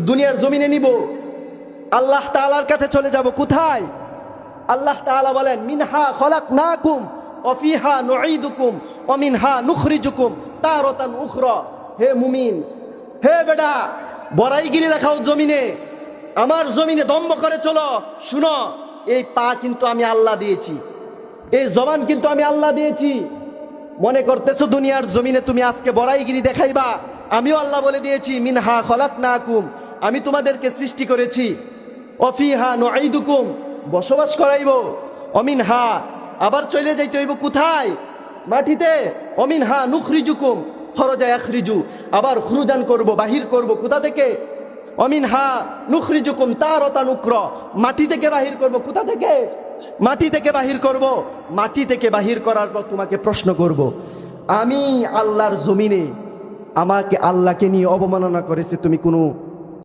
দুনিয়ার জমিনে নিব, আল্লাহ তাআলার কাছে চলে যাব। কোথায়? আল্লাহ তাআলা বলেন, মিনহা খলাকনাকুম ওয়া ফিহা নুঈদুকুম ওয়া মিনহা নুখরিজুকুম তারাতান উখরা। হে মুমিন, হে বেটা, বড়াইগিরি দেখাও জমিনে, আমার জমিনে দম্ভ করে চলো। শুনো, এই পা কিন্তু আমি আল্লাহ দিয়েছি, এই জবান কিন্তু আমি আল্লাহ দিয়েছি। মনে করতেছো দুনিয়ার জমিনে তুমি আজকে বড়াইগিরি দেখাইবা? আমিও আল্লাহ বলে দিয়েছি, মিনহা খলাকনাকুম, আমি তোমাদেরকে সৃষ্টি করেছি, ওয়া ফিহা নুঈদুকুম, বসবাস করাইব, অমিনহা, আবার চলে যাইতে হইব কোথায়? মাটিতে। অমিনহা নুখরিজুকুম, খরজা ইয়াখরিজু, আবার খুরুজান করব, বাহির করব। কোথা থেকে? অমিনহা নুখরিজুকুম তারাতান উখরা, মাটি থেকে বাহির করব। কোথা থেকে? মাটি থেকে বাহির করব। মাটি থেকে বাহির করার পর তোমাকে প্রশ্ন করব, আমি আল্লাহর জমিনে আমাকে আল্লাহকে নিয়ে অবমাননা করেছে, তুমি কোনো